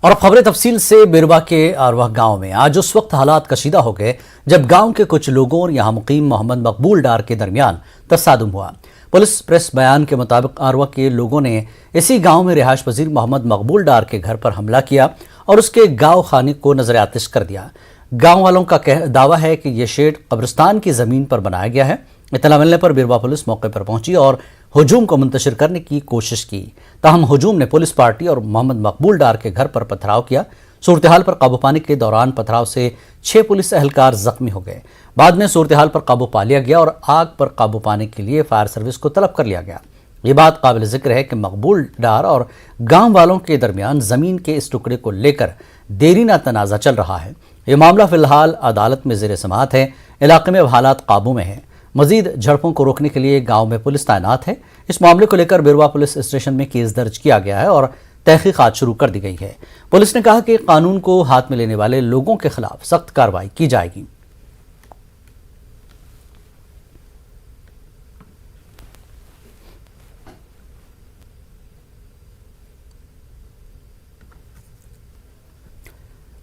और खबरें तफसील से बिरवा के आरवाह गांव में आज उस वक्त हालात कशीदा हो गए जब गांव के कुछ लोगों और यहां मुकीम मोहम्मद मकबूल डार के दरमियान तसादुम हुआ। पुलिस प्रेस बयान के मुताबिक आरवाह के लोगों ने इसी गांव में रिहायश पजीर मोहम्मद मकबूल डार के घर पर हमला किया और उसके गांव खाने को नजर आतिश कर दिया। गांव वालों का दावा है कि यह शेड कब्रिस्तान की जमीन पर बनाया गया है। इत्तला मिलने पर बिरवा पुलिस मौके पर पहुंची और हुजूम को मुंतशिर करने की कोशिश की, ताहम हुजूम ने पुलिस पार्टी और मोहम्मद मकबूल डार के घर पर पथराव किया। सूरत हाल पर काबू पाने के दौरान पथराव से 6 पुलिस एहलकार जख्मी हो गए। बाद में सूरत हाल पर काबू पा लिया गया और आग पर काबू पाने के लिए फायर सर्विस को तलब कर लिया गया। ये बात काबिल जिक्र है कि मकबूल डार और गांव वालों के दरमियान जमीन के इस टुकड़े को लेकर देरीना तनाज़ा चल रहा है। ये मामला फिलहाल अदालत में ज़ेर समाअत है। इलाके में हालात काबू में है। मजीद झड़पों को रोकने के लिए गांव में पुलिस तैनात है। इस मामले को लेकर बिरवा पुलिस स्टेशन में केस दर्ज किया गया है और तहकीकात शुरू कर दी गई है। पुलिस ने कहा कि कानून को हाथ में लेने वाले लोगों के खिलाफ सख्त कार्रवाई की जाएगी।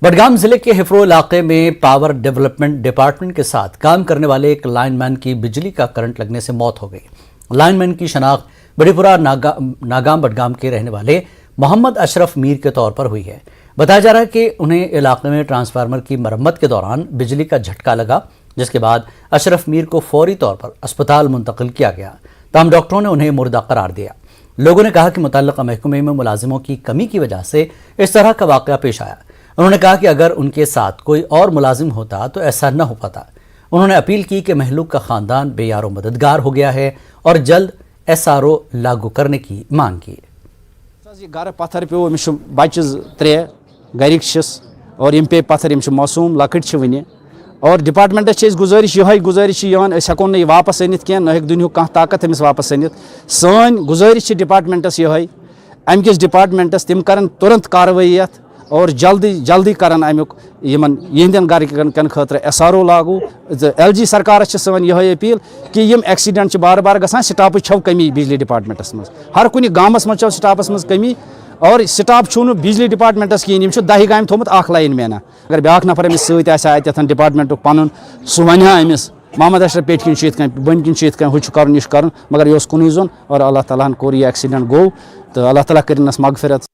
बडगाम जिले के हिफ्रो इलाके में पावर डेवलपमेंट डिपार्टमेंट के साथ काम करने वाले एक लाइनमैन की बिजली का करंट लगने से मौत हो गई। लाइनमैन की शनाख्त बड़ीपुरा नागाम बडगाम के रहने वाले मोहम्मद अशरफ मीर के तौर पर हुई है। बताया जा रहा है कि उन्हें इलाके में ट्रांसफार्मर की मरम्मत के दौरान बिजली का झटका लगा, जिसके बाद अशरफ मीर को फौरी तौर पर अस्पताल मुंतकिल किया गया। तमाम डॉक्टरों ने उन्हें मुर्दा करार दिया। लोगों ने कहा कि मुतल्लिका महकमे में मुलाजिमों की कमी की वजह से इस तरह का वाकया पेश आया। उन्होंने कहा कि अगर उनके साथ कोई और मुलाजिम होता तो ऐसा न हो पाता। उन्होंने अपील की कि महलूक का खानदान बेयारो मददगार हो गया है और जल्द SRO लागू करने की मांग की। गर पत्थर पे बच्चे 3 गरिक और यम पे पत्थर यम मासूम लकट वन और डिपार्टमेंटस गुजारिश हेको न वापस अनित कह न दुनिया कह ताकत अमिस वापस अनित। सन गुजारिश डिपार्टमेंटस अमकिस डिपार्टमेंटस तम कर तुरंत कार्रवाई और जल्दी करन अमुक यहंदन गरिकन खतर SRO लागू। LG सरकार सन यह अपील कि यम एक्सीडेंट बार बार गसान स्टाफ छव कमी बिजली डिपार्टमेंटस मज हर कुन गामस मज छव स्टाफस मज कमी और स्टाफ छुन बिजली डिपार्टमेंटस कहें 10 गाम थोमुत अख लाइन मैना। अगर ब्याक नफर अमिस सत डिपार्टमेंट पन सह वन अमिस मोहम्मद अशरफ पेट किन इत बन किन इत हु कर यह कर, मगर यह कुन जोन और अल्लाह ताला कोर यह एक्सीडेंट गो तो अल्लाह ताला करनस मगफिरत।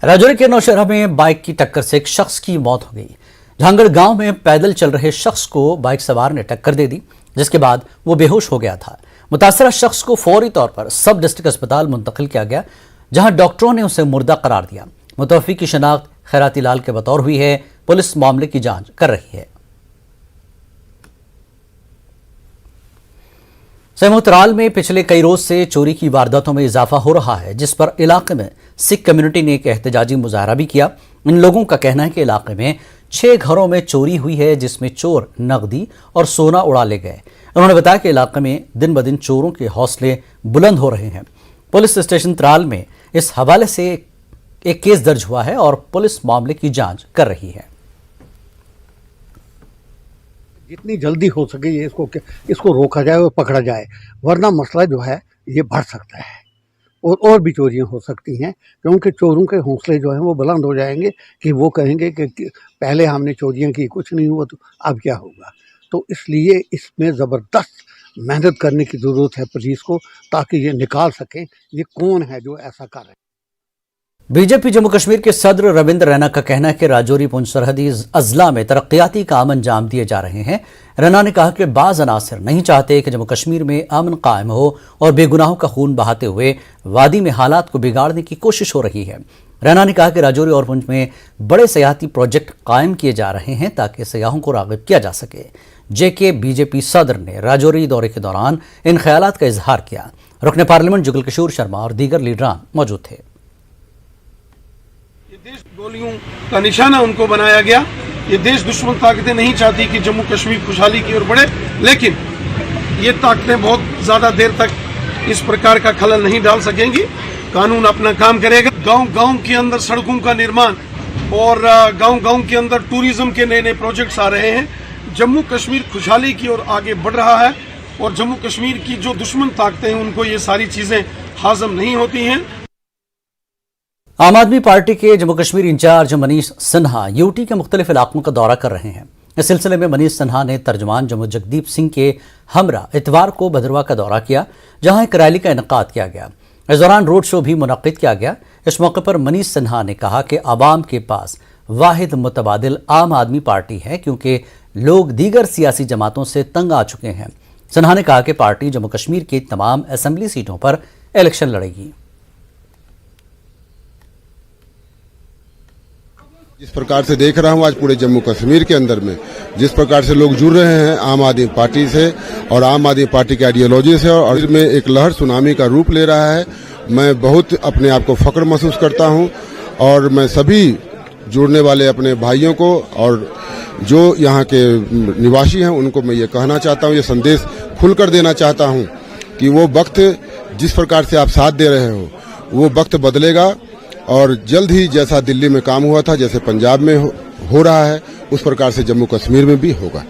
राजौरी के नौशहरा में बाइक की टक्कर से एक शख्स की मौत हो गई। झांगड़ गांव में पैदल चल रहे शख्स को बाइक सवार ने टक्कर दे दी, जिसके बाद वो बेहोश हो गया था। मुतासरा शख्स को फौरी तौर पर सब डिस्ट्रिक्ट अस्पताल मुंतकिल किया गया, जहां डॉक्टरों ने उसे मुर्दा करार दिया। मुतवफ़ी की शनाख्त खैराती लाल के बतौर हुई है। पुलिस मामले की जांच कर रही है। सेमोतराल में पिछले कई रोज से चोरी की वारदातों में इजाफा हो रहा है, जिस पर इलाके में सिख कम्युनिटी ने एक एहतजाजी मुजाहरा भी किया। इन लोगों का कहना है कि इलाके में 6 घरों में चोरी हुई है, जिसमें चोर नकदी और सोना उड़ा ले गए। उन्होंने बताया कि इलाके में दिन ब दिन चोरों के हौसले बुलंद हो रहे हैं। पुलिस स्टेशन त्राल में इस हवाले से एक केस दर्ज हुआ है और पुलिस मामले की जांच कर रही है। जितनी जल्दी हो सके ये इसको रोका जाए और पकड़ा जाए, वरना मसला जो है ये बढ़ सकता है और भी चोरियां हो सकती हैं, क्योंकि चोरों के हौसले जो हैं वो बुलंद हो जाएंगे कि वो कहेंगे कि पहले हमने चोरियां की, कुछ नहीं हुआ तो अब क्या होगा। तो इसलिए इसमें ज़बरदस्त मेहनत करने की ज़रूरत है पुलिस को, ताकि ये निकाल सकें ये कौन है जो ऐसा कर रहे हैं। बीजेपी जम्मू कश्मीर के सदर रविंद्र रैना का कहना है कि राजौरी पुंछ सरहदी अजला में तरक्याती काम अंजाम दिए जा रहे हैं। रैना ने कहा कि बाज़ अनासिर नहीं चाहते कि जम्मू कश्मीर में अमन कायम हो और बेगुनाहों का खून बहाते हुए वादी में हालात को बिगाड़ने की कोशिश हो रही है। रैना ने कहा कि राजौरी और पुंछ में बड़े सियाती प्रोजेक्ट कायम किए जा रहे हैं ताकि सयाहों को राग़िब किया जा सके। JK बीजेपी सदर ने राजौरी दौरे के दौरान इन ख्यालात का इजहार किया। रुकने पार्लियामेंट जुगल किशोर शर्मा और दीगर लीडरान मौजूद थे। देश गोलियों का निशाना उनको बनाया गया। ये देश दुश्मन ताकतें नहीं चाहती कि जम्मू कश्मीर खुशहाली की ओर बढ़े, लेकिन ये ताकतें बहुत ज़्यादा देर तक इस प्रकार का खलल नहीं डाल सकेंगी। कानून अपना काम करेगा। गांव-गांव के अंदर सड़कों का निर्माण और गांव-गांव के अंदर टूरिज्म के नए नए प्रोजेक्ट्स आ रहे हैं। जम्मू कश्मीर खुशहाली की ओर आगे बढ़ रहा है और जम्मू कश्मीर की जो दुश्मन ताकतें हैं उनको ये सारी चीज़ें हाज़म नहीं होती हैं। आम आदमी पार्टी के जम्मू कश्मीर इंचार्ज मनीष सिन्हा यूटी के मुख्तलिफ इलाकों का दौरा कर रहे हैं। इस सिलसिले में मनीष सिन्हा ने तर्जुमान जम्मू जगदीप सिंह के हमरा इतवार को भद्रवा का दौरा किया, जहां एक रैली का इनेकाद किया गया। इस दौरान रोड शो भी मुनक्किद किया गया। इस मौके पर मनीष सिन्हा ने कहा कि आवाम के पास वाहिद मुतबादिल आम आदमी पार्टी है, क्योंकि लोग दीगर सियासी जमातों से तंग आ चुके हैं। सिन्हा ने कहा कि पार्टी जम्मू कश्मीर की तमाम असेंबली सीटों पर इलेक्शन लड़ेगी। जिस प्रकार से देख रहा हूं आज पूरे जम्मू कश्मीर के अंदर में जिस प्रकार से लोग जुड़ रहे हैं आम आदमी पार्टी से और आम आदमी पार्टी की आइडियोलॉजी से, और इसमें एक लहर सुनामी का रूप ले रहा है, मैं बहुत अपने आप को फख्र महसूस करता हूं। और मैं सभी जुड़ने वाले अपने भाइयों को और जो यहाँ के निवासी हैं उनको मैं ये कहना चाहता हूँ, ये संदेश खुलकर देना चाहता हूँ कि वो वक्त जिस प्रकार से आप साथ दे रहे हो वो वक्त बदलेगा, और जल्द ही जैसा दिल्ली में काम हुआ था, जैसे पंजाब में हो रहा है, उस प्रकार से जम्मू कश्मीर में भी होगा।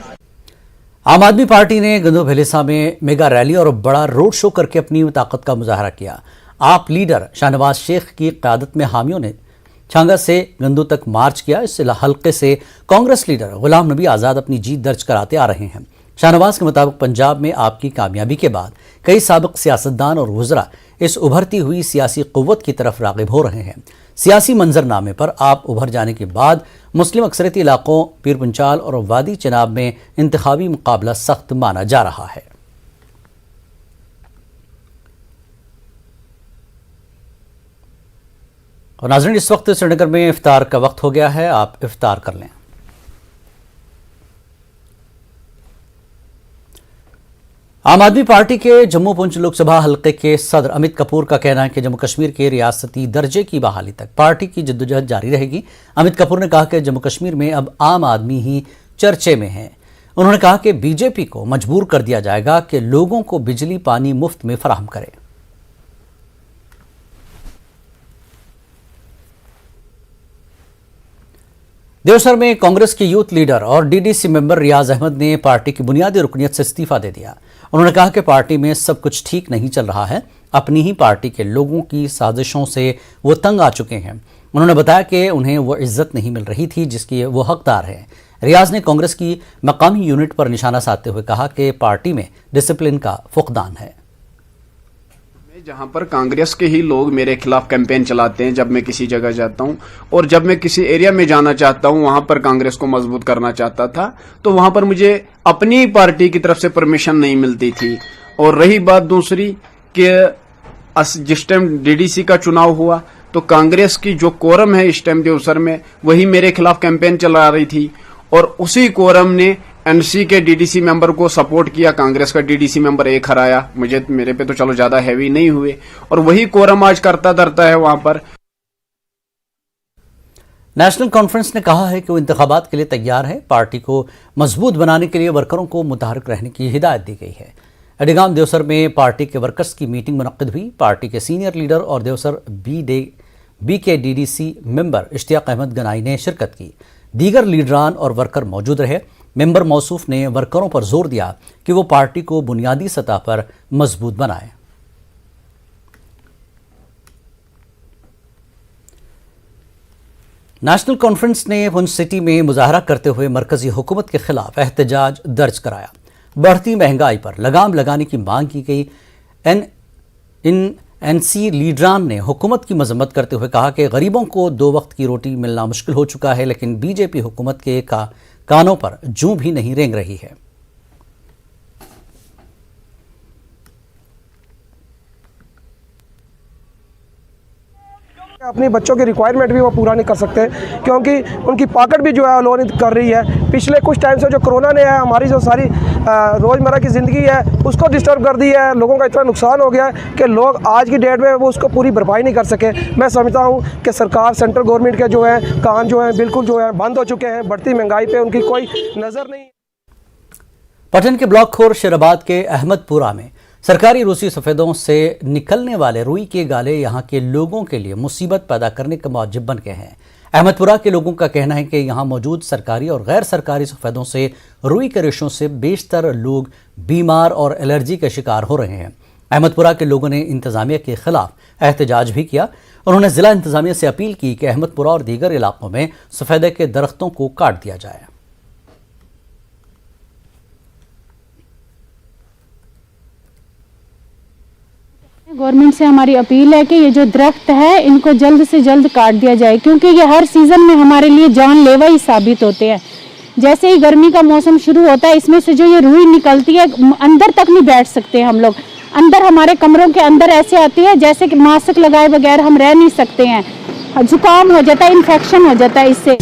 आम आदमी पार्टी ने गंदो भेलेसा में मेगा रैली और बड़ा रोड शो करके अपनी ताकत का मुजाहरा किया। आप लीडर शाहनवाज शेख की क़यादत में हामियों ने छांगा से गंदो तक मार्च किया। इस हल्के से कांग्रेस लीडर गुलाम नबी आज़ाद अपनी जीत दर्ज कराते आ रहे हैं। शाहनवाज के मुताबिक पंजाब में आपकी कामयाबी के बाद कई साबिक सियासतदान और वज़रा इस उभरती हुई सियासी क़ुव्वत की तरफ राग़िब हो रहे हैं। सियासी मंजरनामे पर आप उभर जाने के बाद मुस्लिम अक्सरियती इलाकों पीर पंचाल और वादी चनाब में इंतखाबी मुकाबला सख्त माना जा रहा है। और नाज़रीन, इस वक्त श्रीनगर में इफ्तार का वक्त हो गया है, आप इफ्तार कर लें। आम आदमी पार्टी के जम्मू पुंछ लोकसभा हल्के के सदर अमित कपूर का कहना है कि जम्मू कश्मीर के रियासती दर्जे की बहाली तक पार्टी की जद्दोजहद जारी रहेगी। अमित कपूर ने कहा कि जम्मू कश्मीर में अब आम आदमी ही चर्चे में है। उन्होंने कहा कि बीजेपी को मजबूर कर दिया जाएगा कि लोगों को बिजली पानी मुफ्त में फराहम करे। देवसर में कांग्रेस के यूथ लीडर और डीडीसी मेंबर रियाज अहमद ने पार्टी की बुनियादी रुकनियत से इस्तीफा दे दिया। उन्होंने कहा कि पार्टी में सब कुछ ठीक नहीं चल रहा है, अपनी ही पार्टी के लोगों की साजिशों से वो तंग आ चुके हैं। उन्होंने बताया कि उन्हें वो इज्जत नहीं मिल रही थी जिसकी वो हकदार है। रियाज ने कांग्रेस की मकामी यूनिट पर निशाना साधते हुए कहा कि पार्टी में डिसिप्लिन का फुकदान है। जहां पर कांग्रेस के ही लोग मेरे खिलाफ कैंपेन चलाते हैं जब मैं किसी जगह जाता हूं, और जब मैं किसी एरिया में जाना चाहता हूं वहां पर कांग्रेस को मजबूत करना चाहता था तो वहां पर मुझे अपनी पार्टी की तरफ से परमिशन नहीं मिलती थी। और रही बात दूसरी कि जिस टाइम डीडीसी का चुनाव हुआ तो कांग्रेस की जो कोरम है इस टाइम देवसर में वही मेरे खिलाफ कैंपेन चला रही थी, और उसी कोरम ने एनसी के डीडीसी मेंबर को सपोर्ट किया। कांग्रेस का डीडीसी मेंबर एक हराया, मेरे पे तो चलो ज्यादा हैवी नहीं हुए, और वही कोरम आज करता धरता है वहां पर। नेशनल कॉन्फ्रेंस ने कहा है कि वो इंतखाबात के लिए तैयार है। पार्टी को मजबूत बनाने के लिए वर्करों को मुतहरिक रहने की हिदायत दी गई है। अडीगाम देवसर में पार्टी के वर्कर्स की मीटिंग मुनक्किद हुई। पार्टी के सीनियर लीडर और देवसर बी के डीडीसी मेंबर इश्तियाक अहमद गनाई ने शिरकत की। दीगर लीडरान और वर्कर मौजूद रहे। मेंबर मौसूफ ने वर्करों पर जोर दिया कि वो पार्टी को बुनियादी सतह पर मजबूत बनाए। नेशनल कॉन्फ्रेंस ने पुंछ सिटी में मुजाहरा करते हुए मरकजी हुकूमत के खिलाफ एहतजाज दर्ज कराया। बढ़ती महंगाई पर लगाम लगाने की मांग की गई। एनसी लीडरान ने हुकूमत की मजम्मत करते हुए कहा कि गरीबों को 2 वक्त की रोटी मिलना मुश्किल हो चुका है, लेकिन बीजेपी हुकूमत के कानों पर जूं भी नहीं रेंग रही है। अपने बच्चों की रिक्वायरमेंट भी वो पूरा नहीं कर सकते क्योंकि उनकी पॉकेट भी जो है लोन कर रही है। पिछले कुछ टाइम से जो कोरोना ने है हमारी जो सारी रोज़मर्रा की ज़िंदगी है उसको डिस्टर्ब कर दी है। लोगों का इतना नुकसान हो गया है कि लोग आज की डेट में वो उसको पूरी भरपाई नहीं कर सके। मैं समझता हूँ कि सरकार सेंट्रल गवर्नमेंट के जो है कान जो है बिल्कुल जो है बंद हो चुके हैं। बढ़ती महंगाई पर उनकी कोई नज़र नहीं। पटन के ब्लॉक खोर शेराबाद के अहमदपुरा में सरकारी रूसी सफ़ेदों से निकलने वाले रुई के गाले यहाँ के लोगों के लिए मुसीबत पैदा करने का मौजब बन गए हैं। अहमदपुरा के लोगों का कहना है कि यहाँ मौजूद सरकारी और गैर सरकारी सफ़ेदों से रुई के रेशों से बेशतर लोग बीमार और एलर्जी के शिकार हो रहे हैं। अहमदपुरा के लोगों ने इंतजामिया के खिलाफ एहतजाज भी किया। उन्होंने जिला इंतजामिया से अपील की कि अहमदपुरा और दीगर इलाकों में सफेदे के दरख्तों को काट दिया जाए। गवर्नमेंट से हमारी अपील है कि ये जो दरख्त है इनको जल्द से जल्द काट दिया जाए, क्योंकि ये हर सीज़न में हमारे लिए जानलेवा ही साबित होते हैं। जैसे ही गर्मी का मौसम शुरू होता है, इसमें से जो ये रुई निकलती है, अंदर तक नहीं बैठ सकते हम लोग। अंदर हमारे कमरों के अंदर ऐसे आती है जैसे कि मास्क लगाए बगैर हम रह नहीं सकते हैं। जुकाम हो जाता है, इन्फेक्शन हो जाता है इससे।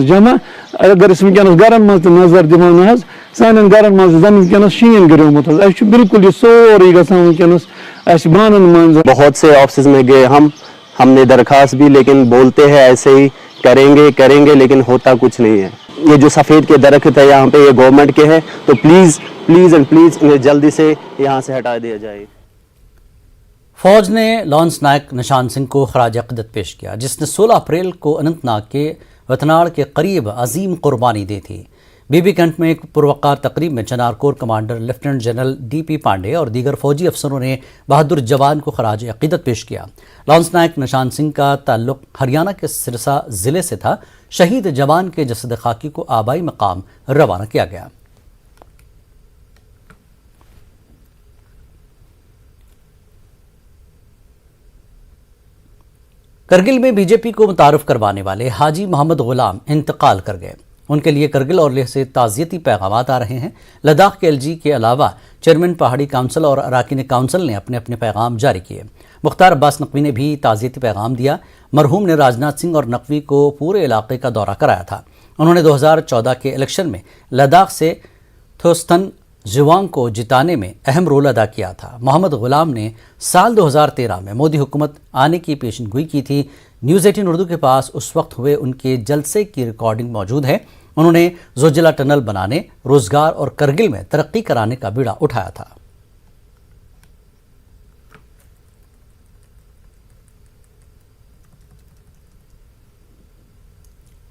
जमा अगर गरन मज नजर दिवान सान गरन मज जन शीन गिरोमुत बिल्कुल सोरी बानन मज। बहुत से ऑफिस में गए हमने दरखास्त भी, लेकिन बोलते हैं ऐसे ही करेंगे लेकिन होता कुछ नहीं है। ये जो सफ़ेद के दरख्त है यहाँ पे, ये गवर्नमेंट के हैं, तो प्लीज़ इन्हें जल्दी से यहाँ से हटा दिया जाए। फौज ने लॉन्स नायक निशान सिंह को खराज अक़ीदत पेश किया, जिसने 16 अप्रैल को अनंतनाग के वतनाड़ के करीब अजीम कुर्बानी दी थी। बीबी कैंट में एक पुरवकार तकरीब में Chinar corps commander lieutenant general DP Pandey और दीगर फौजी अफसरों ने बहादुर जवान को खराज अक़ीदत पेश किया। लॉन्स नायक निशान सिंह का ताल्लुक हरियाणा के सिरसा ज़िले से था। शहीद जवान के जसद खाकी को आबाई मकाम रवाना किया गया। करगिल में बीजेपी को मुतारफ करवाने वाले हाजी मोहम्मद गुलाम इंतकाल कर गए। उनके लिए करगिल और लेह से ताज़ियती पैगामात आ रहे हैं। लद्दाख के LG के अलावा चेयरमैन पहाड़ी काउंसिल और अराकीन काउंसिल ने अपने अपने पैगाम जारी किए। मुख्तार अब्बास नकवी ने भी ताज़ियती पैगाम दिया। मरहूम ने राजनाथ सिंह और नकवी को पूरे इलाके का दौरा कराया था। उन्होंने 2014 के इलेक्शन में लद्दाख से थोस्तन जुवांग को जिताने में अहम रोल अदा किया था। मोहम्मद गुलाम ने साल 2013 में मोदी हुकूमत आने की पेशनगोई की थी। न्यूज़ 18 उर्दू के पास उस वक्त हुए उनके जलसे की रिकॉर्डिंग मौजूद है। उन्होंने जोजिला टनल बनाने, रोजगार और करगिल में तरक्की कराने का बीड़ा उठाया था।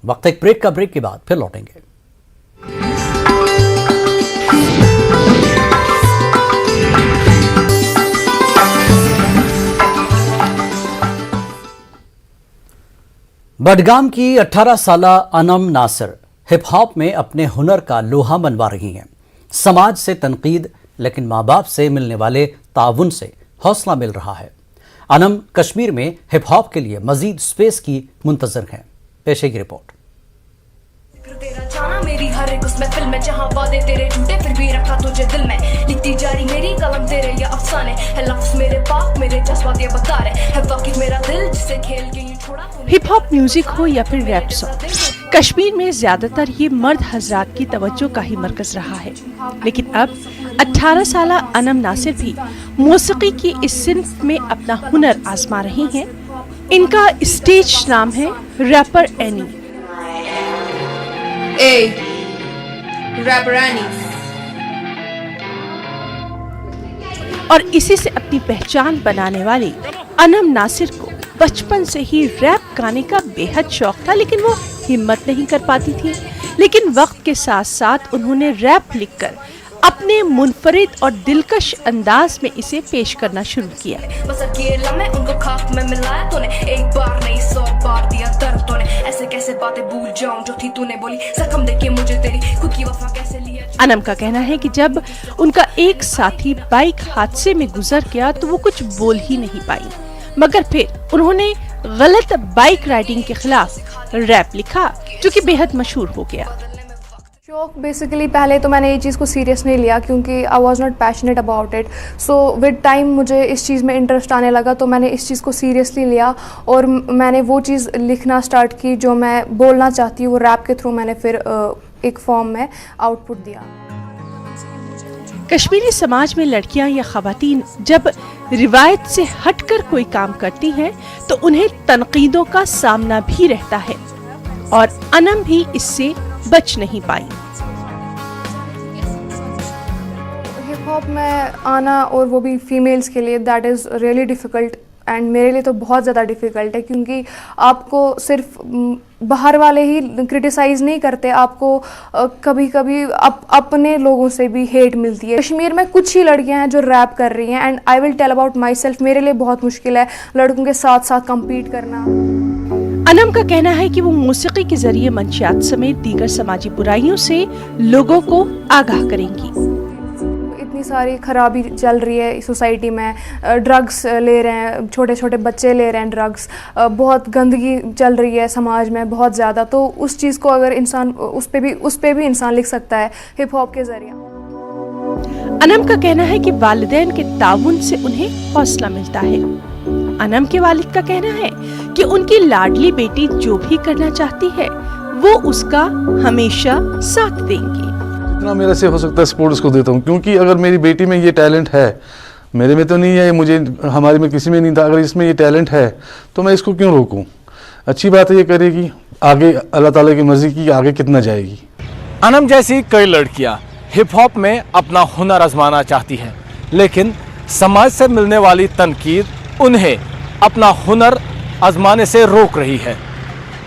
वक्त एक ब्रेक का, ब्रेक के बाद फिर लौटेंगे। बडगाम की 18 साला अनम नासिर हिप हॉप में अपने हुनर का लोहा मनवा रही हैं। समाज से तनकीद, लेकिन माँ बाप से मिलने वाले ताउन से हौसला मिल रहा है। अनम कश्मीर में हिप हॉप के लिए मजीद स्पेस की मुंतजर हैं। पेशे की रिपोर्ट। तेरा जाना मेरी हर एक उस महफिल में, जहां वादे तेरे झूठे फिर भी रखा तुझे दिल में। लिखती जारी मेरी कलम तेरे ये अफसाने, है लफ्ज़ मेरे पाक मेरे जज्बात ये बता रहे, है वाकिफ मेरा दिल जिसे खेल के यूं छोड़ा। हिप हॉप म्यूजिक हो या फिर रैप सॉन्ग, कश्मीर में ज्यादातर ये मर्द हजरात की तवज्जो का ही मरकज रहा है। लेकिन अब 18 साला अनम नासिर भी मौसीकी की इस सिन्फ में अपना हुनर आजमा रही हैं। इनका स्टेज नाम है रैपर एनी। Wrapper any. और इसी से अपनी पहचान बनाने वाली अनम नासिर को बचपन से ही रैप गाने का बेहद शौक था, लेकिन वो हिम्मत नहीं कर पाती थी। लेकिन वक्त के साथ साथ उन्होंने रैप लिखकर अपने मुनफरिद और दिलकश अंदाज में इसे पेश करना शुरू किया। उनको खाक में मिलाया तूने, एक बार नहीं 100 बार दिया दर्द तूने, ऐसे कैसे बातें भूल जाऊं जो थी तूने बोली, जख्म देके मुझे तेरी खुद की वफा कैसे लिया। अनम का कहना है कि जब उनका एक साथी बाइक हादसे में गुजर गया तो वो कुछ बोल ही नहीं पाई, मगर फिर उन्होंने गलत बाइक राइडिंग के खिलाफ रैप लिखा जो कि बेहद मशहूर हो गया। शौक बेसिकली पहले तो मैंने ये चीज़ को सीरियस नहीं लिया क्योंकि I was not passionate about it. So with time मुझे इस चीज़ में इंटरेस्ट आने लगा, तो मैंने इस चीज़ को सीरियसली लिया और मैंने वो चीज़ लिखना स्टार्ट की जो मैं बोलना चाहती हूँ। वो रैप के थ्रू मैंने फिर एक फॉर्म में आउटपुट दिया। कश्मीरी समाज में लड़कियां या खवातीन जब रिवायत से हटकर कोई काम करती हैं तो उन्हें तनकीदों का सामना भी रहता है, और अनम भी इससे बच नहीं पाई। हिप हॉप में आना और वो भी फीमेल्स के लिए, that is really difficult and मेरे लिए तो बहुत ज़्यादा डिफ़िकल्ट है, क्योंकि आपको सिर्फ बाहर वाले ही क्रिटिसाइज़ नहीं करते आपको, कभी कभी अपने लोगों से भी हेट मिलती है। कश्मीर में कुछ ही लड़कियां हैं जो रैप कर रही हैं, and I will tell about myself, मेरे लिए बहुत मुश्किल है लड़कों के साथ साथ कम्पीट करना। अनम का कहना है कि वो मौसीकी के जरिए मंशियात समेत दीगर समाजी बुराइयों से लोगों को आगाह करेंगी। इतनी सारी खराबी चल रही है सोसाइटी में, ड्रग्स ले रहे हैं, छोटे छोटे बच्चे ले रहे हैं ड्रग्स, बहुत गंदगी चल रही है समाज में बहुत ज़्यादा। तो उस चीज़ को अगर इंसान उस पे भी इंसान लिख सकता है हिप हॉप के ज़रिए। अनम का कहना है कि वालिदैन के ताउन से उन्हें हौसला मिलता है। अनम के वालिद का कहना है कि उनकी लाडली बेटी जो भी करना चाहती है वो उसका हमेशा साथ देंगे। जितना मेरे से हो सकता है सपोर्ट उसको देता हूँ, क्योंकि अगर मेरी बेटी में ये टैलेंट है, मेरे में तो नहीं है, मुझे हमारे में किसी में नहीं था, अगर इसमें ये टैलेंट है तो मैं इसको क्यों रोकूं। अच्छी बात है, ये करेगी, आगे अल्लाह ताला की मर्जी की आगे कितना जाएगी। अनम जैसी कई लड़कियां हिप हॉप में अपना हुनर आजमाना चाहती हैं, लेकिन समाज से मिलने वाली तनकीद उन्हें अपना हुनर आजमाने से रोक रही है।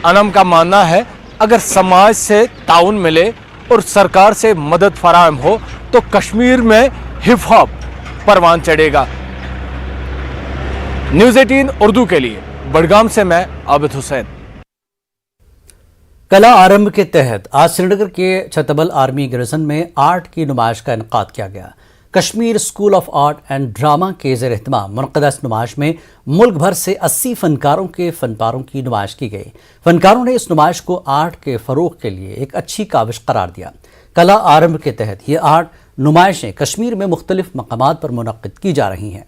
अनम का मानना है अगर समाज से ताउन मिले और सरकार से मदद फराहम हो तो कश्मीर में हिप हॉप परवान चढ़ेगा। न्यूज़ 18 उर्दू के लिए बड़गाम से मैं आबिद हुसैन। कला आरंभ के तहत आज श्रीनगर के छतबल आर्मी गैरिसन में आर्ट की नुमाइश का इनकाद किया गया। Kashmir school of art and drama के ज़ेर एहतमाम मुनक़दा इस नुमाइश में मुल्क भर से 80 फनकारों के फनपारों की नुमाइश की गई। फनकारों ने इस नुमाइश को आर्ट के फ़रोग़ के लिए एक अच्छी काविश करार दिया। कला आरंभ के तहत ये आर्ट नुमाइशें कश्मीर में मुख्तलिफ मकामात पर मुनक़्क़िद की जा रही हैं।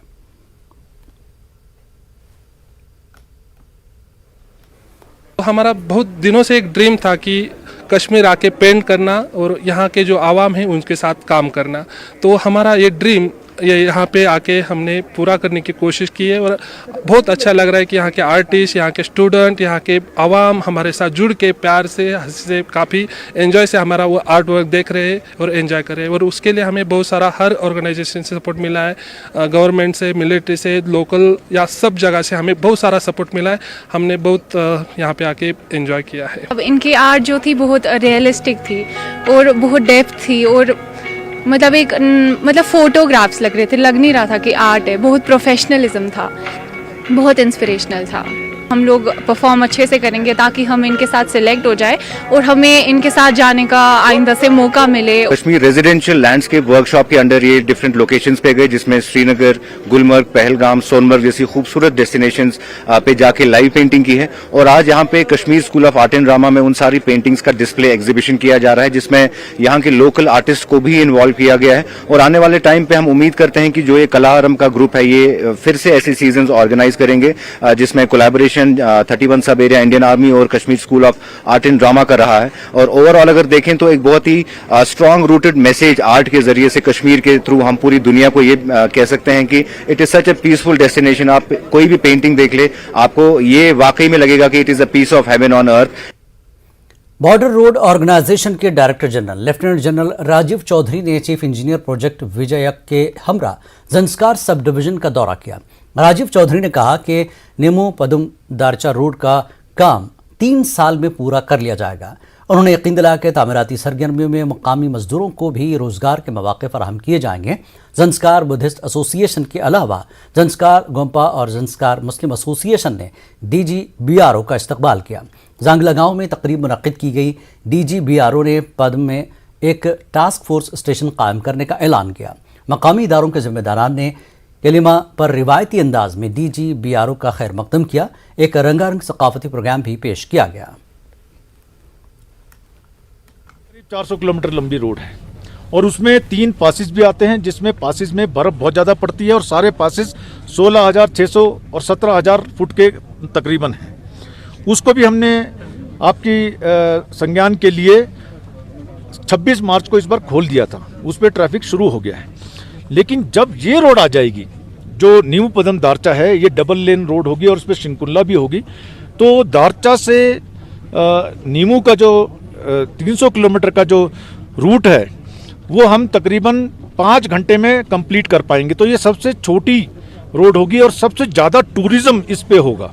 हमारा बहुत दिनों से एक ड्रीम था कि कश्मीर आके पेंट करना और यहाँ के जो आवाम हैं उनके साथ काम करना, तो हमारा ये ड्रीम ये यहाँ पे आके हमने पूरा करने की कोशिश की है और बहुत अच्छा लग रहा है कि यहाँ के आर्टिस्ट, यहाँ के स्टूडेंट, यहाँ के आवाम हमारे साथ जुड़ के प्यार से हंसी से काफ़ी एंजॉय से हमारा वो आर्ट वर्क देख रहे हैं और एंजॉय कर रहे हैं। और उसके लिए हमें बहुत सारा हर ऑर्गेनाइजेशन से सपोर्ट मिला है, गवर्नमेंट से, मिलिट्री से, लोकल या सब जगह से हमें बहुत सारा सपोर्ट मिला है। हमने बहुत यहाँ पे आके एंजॉय किया है। अब इनकी आर्ट जो थी बहुत रियलिस्टिक थी और बहुत डेप्थ थी और मतलब फोटोग्राफ्स लग रहे थे, लग नहीं रहा था कि आर्ट है। बहुत प्रोफेशनलिज्म था, बहुत इंस्पिरेशनल था। हम लोग परफॉर्म अच्छे से करेंगे ताकि हम इनके साथ सिलेक्ट हो जाए और हमें इनके साथ जाने का आइंदा से मौका मिले। कश्मीर रेजिडेंशियल लैंडस्केप वर्कशॉप के अंडर ये डिफरेंट लोकेशंस पे गए, जिसमें श्रीनगर, गुलमर्ग, पहलगाम, सोनमर्ग जैसी खूबसूरत डेस्टिनेशंस पे जाके लाइव पेंटिंग की है। और आज यहाँ पे Kashmir school of art and drama में उन सारी पेंटिंग्स का डिस्प्ले एग्जीबिशन किया जा रहा है, जिसमें यहाँ के लोकल आर्टिस्ट को भी इन्वॉल्व किया गया है। और आने वाले टाइम पे हम उम्मीद करते हैं कि जो ये कला आरंभ का ग्रुप है ये फिर से ऐसे सीजन ऑर्गेनाइज करेंगे जिसमें कोलैबोरेशन 31 सब एरिया इंडियन आर्मी और Kashmir school of art and drama कर रहा है। और ओवरऑल अगर देखें तो एक बहुत ही स्ट्रांग रूटेड मैसेज आर्ट के जरिए से कश्मीर के थ्रू हम पूरी दुनिया को ये कह सकते हैं कि it is such A peaceful destination. आप कोई भी पेंटिंग देख ले, आपको ये वाकई में लगेगा कि it is a piece of heaven on earth. Border road organisation के director general lieutenant general Rajiv Chaudhary ने चीफ इंजीनियर प्रोजेक्ट विजयक के हमरा जंस्कार सब डिवीजन का दौरा किया। राजीव चौधरी ने कहा कि नेमो पदम दारचा रोड का काम 3 साल में पूरा कर लिया जाएगा। उन्होंने यकीन दिलाया कि तामीराती सरगर्मियों में मुकामी मजदूरों को भी रोजगार के मौके फराहम किए जाएंगे। जंस्कार बुद्धिस्ट एसोसिएशन के अलावा जंस्कार गोम्पा और जंस्कार मुस्लिम एसोसिएशन ने DGBRO का इस्तकबाल किया। जांगला गांव में तकरीब मुनक्किद की गई। DGBRO ने पद्म में एक टास्क फोर्स स्टेशन कायम करने का ऐलान किया। मकामी इदारों के जिम्मेदारान ने कलिमा पर रिवायती अंदाज में DGBRO का खैर मकदम किया। एक रंगारंग सकाफती प्रोग्राम भी पेश किया गया। 400 किलोमीटर लंबी रोड है और उसमें 3 पासिस भी आते हैं, जिसमें पासिस में बर्फ बहुत ज़्यादा पड़ती है और सारे पासिस 16,600 और 17,000 फुट के तकरीबन हैं। उसको भी हमने आपकी संज्ञान के लिए 26 मार्च को इस बार खोल दिया था। उस पर ट्रैफिक शुरू हो गया है। लेकिन जब ये रोड आ जाएगी, जो न्यू पदम दारचा है, ये डबल लेन रोड होगी और उस पर शिंकुल्ला भी होगी, तो दारचा से नीमू का जो 300 किलोमीटर का जो रूट है वो हम तकरीबन 5 घंटे में कंप्लीट कर पाएंगे। तो ये सबसे छोटी रोड होगी और सबसे ज़्यादा टूरिज़्म इस पे होगा।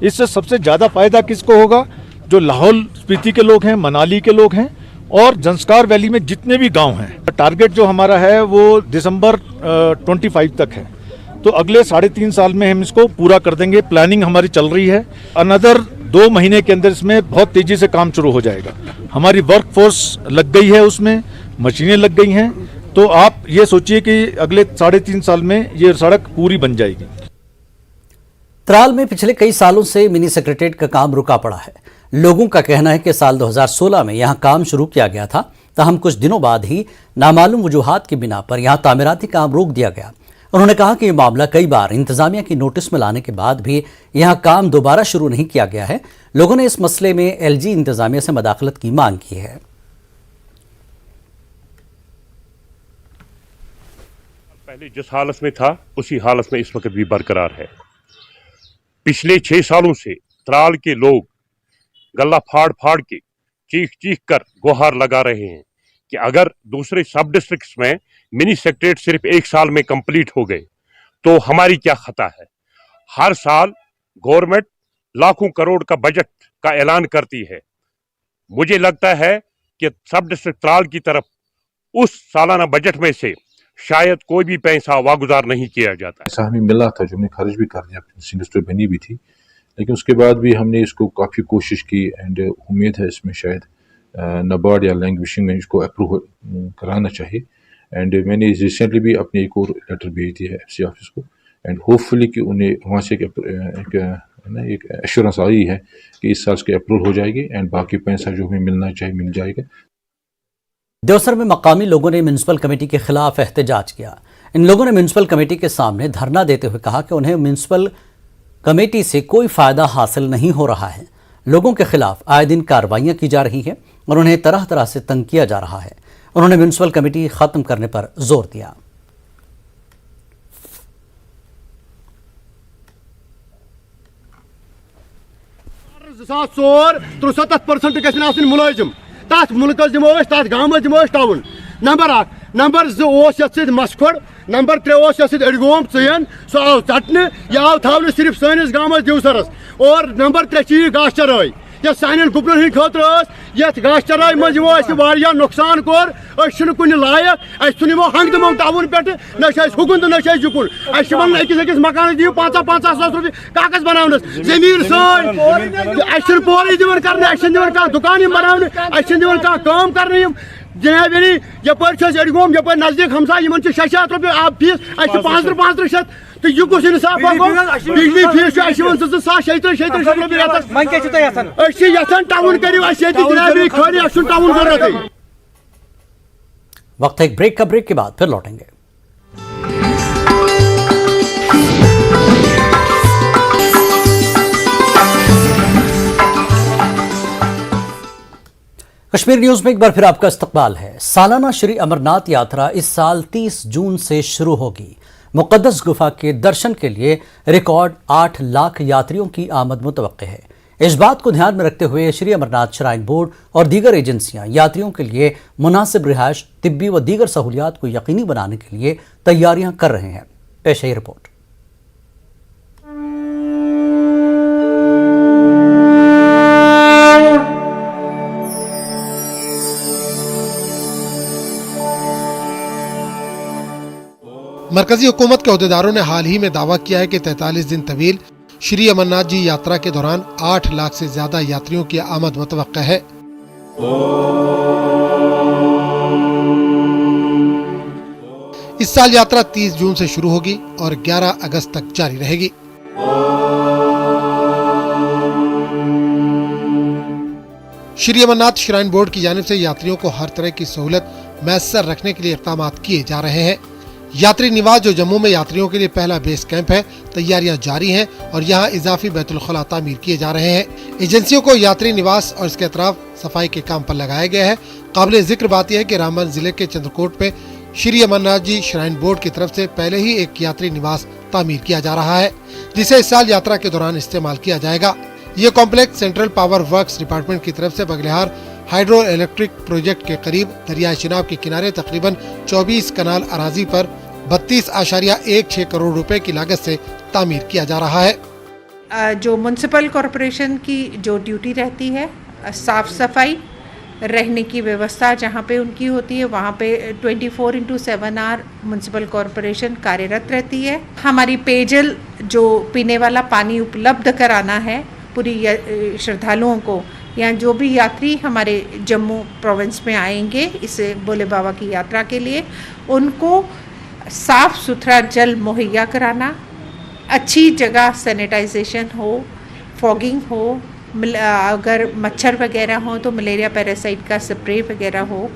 इससे सबसे ज़्यादा फ़ायदा किसको होगा? जो लाहौल स्पीति के लोग हैं, मनाली के लोग हैं और जंस्कार वैली में जितने भी गांव हैं। टारगेट जो हमारा है वो दिसंबर 25 तक है, तो अगले 3.5 साल में हम इसको पूरा कर देंगे। प्लानिंग हमारी चल रही है। अनदर 2 महीने के अंदर इसमें बहुत तेजी से काम शुरू हो जाएगा। हमारी वर्क फोर्स लग गई है, उसमें मशीनें लग गई हैं, तो आप ये सोचिए कि अगले 3.5 साल में ये सड़क पूरी बन जाएगी। त्राल में पिछले कई सालों से मिनी सेक्रेटेरिएट का काम रुका पड़ा है। लोगों का कहना है कि साल 2016 में यहां काम शुरू किया गया था, ताहम कुछ दिनों बाद ही नामालूम वजूहात की बिना पर यहां तामीराती काम रोक दिया गया। उन्होंने कहा कि यह मामला कई बार इंतजामिया की नोटिस में लाने के बाद भी यहां काम दोबारा शुरू नहीं किया गया है। लोगों ने इस मसले में एलजी इंतजामिया से मदाखलत की मांग की है। पहले जिस हालत में था उसी हालत में इस वक्त भी बरकरार है। पिछले 6 सालों से त्राल के लोग गला फाड़ फाड़ के चीख चीख कर गुहार लगा रहे हैं कि अगर दूसरे सब डिस्ट्रिक्ट्स में मिनी सेक्रेटेरिएट सिर्फ 1 साल में कंप्लीट हो गए तो हमारी क्या खता है। हर साल गवर्नमेंट लाखों करोड़ का बजट का ऐलान करती है। मुझे लगता है कि सब डिस्ट्रिक्ट त्राल की तरफ उस सालाना बजट में से शायद कोई भी पैसा वागुजार नहीं किया जाता। ऐसा हमें मिला था जो हमने खर्च भी कर दिया, इंडस्ट्री बनी भी थी, लेकिन उसके बाद भी हमने इसको काफ़ी कोशिश की एंड उम्मीद है इसमें शायद नाबार्ड या लैंग्वेजिंग में इसको अप्रूव कराना चाहिए। एंड मैंने रिसेंटली भी अपने एक और लेटर भेज दिया है एफसी ऑफिस को एंड होपफुली कि उन्हें वहाँ से एक एश्योरेंस आई है कि इस साल इसकी अप्रूवल हो जाएगी एंड बाकी पैसा जो हमें मिलना चाहिए मिल जाएगा। देवसर में मकामी लोगों ने म्यूनसिपल कमेटी के खिलाफ एहतजाज किया। इन लोगों ने म्यूनसिपल कमेटी के सामने धरना देते हुए कहा कि उन्हें म्यूनसिपल कमेटी से कोई फायदा हासिल नहीं हो रहा है। लोगों के खिलाफ आए दिन कार्रवाइयां की जा रही हैं और उन्हें तरह तरह से तंग किया जा रहा है। उन्होंने म्यूनसिपल कमेटी खत्म करने पर जोर दिया। मुलाजिम तथ मुल्कस दिमो तथ गामस दिमो टाउन। Number 1 number 2 मसखोड़। नंबर 3 अड़गोम चयन सो आव चटने यह आव थावने सिर्फ सैनिस गामस दिवसरस। और नंबर 3 गाछ चराई या सान गुपन हंद खतर ये गाछ चराई मज नुकसान कोर कुन लायक सुनो हंग दमो टाउन पे ना हुकुन तो ना जुकुन वन अकिस अकिस मकान दिव 50-50 सास रुपये कागज बनाने जमीन सन पोल दिवन कर दुकान बनाने काम कर जनाब यपर अड़गोम यपर नजदीक हमसा 600 रुपये आप फीस 500 तो यह कुछ इंसाफ बिजली फीस 700 रुपये टाउन करिए टाउन जरूरत। वक्त एक ब्रेक का, ब्रेक के बाद फिर लौटेंगे। कश्मीर न्यूज में एक बार फिर आपका इस्तकबाल है। सालाना श्री अमरनाथ यात्रा इस साल 30 जून से शुरू होगी। मुक़द्दस गुफा के दर्शन के लिए रिकॉर्ड 8 लाख यात्रियों की आमद मुतवक्के है। इस बात को ध्यान में रखते हुए श्री अमरनाथ श्राइन बोर्ड और दीगर एजेंसियां यात्रियों के लिए मुनासिब रिहाइश, तिब्बी व दीगर सहूलियात को यकीनी बनाने के लिए तैयारियां कर रहे हैं। पेश है रिपोर्ट। मरकजी हुकूमत के अहदेदारों ने हाल ही में दावा किया है कि 43 दिन तवील श्री अमरनाथ जी यात्रा के दौरान 8 लाख से ज्यादा यात्रियों की आमद मुतवक्का है। इस साल यात्रा 30 जून से शुरू होगी और 11 अगस्त तक जारी रहेगी। श्री अमरनाथ श्राइन बोर्ड की जानिब से यात्रियों को हर तरह की सहूलत मैसर रखने के लिए इक़दाम किए जा रहे हैं। यात्री निवास जो जम्मू में यात्रियों के लिए पहला बेस कैंप है, तैयारियां जारी हैं और यहां इजाफी बैतुल खुला तामीर किए जा रहे हैं। एजेंसियों को यात्री निवास और इसके अतराफ सफाई के काम पर लगाया गया है। काबिल जिक्र बात यह है कि रामबन जिले के चंद्रकोट में श्री अमरनाथ जी श्राइन बोर्ड की तरफ से पहले ही एक यात्री निवास तामीर किया जा रहा है, जिसे इस साल यात्रा के दौरान इस्तेमाल किया जाएगा। ये complex central power works department की तरफ से बगलिहार हाइड्रो इलेक्ट्रिक प्रोजेक्ट के करीब दरिया चिनाब के किनारे तकरीबन 24 कनाल अराजी पर 32.16 करोड़ रुपए की लागत से तामीर किया जा रहा है। जो म्युनिसिपल कॉरपोरेशन की जो ड्यूटी रहती है, साफ़ सफाई, रहने की व्यवस्था जहाँ पे उनकी होती है वहाँ पे 24/7 आवर म्युनिसिपल कॉरपोरेशन कार्यरत रहती है। हमारी पेयजल जो पीने वाला पानी उपलब्ध कराना है पूरी श्रद्धालुओं को, या जो भी यात्री हमारे जम्मू प्रोविंस में आएंगे इस भोले बाबा की यात्रा के लिए, उनको साफ़ सुथरा जल मुहैया कराना, अच्छी जगह सैनिटाइजेशन हो, फॉगिंग हो, अगर मच्छर वगैरह हो तो मलेरिया पैरासाइट का स्प्रे वगैरह हो,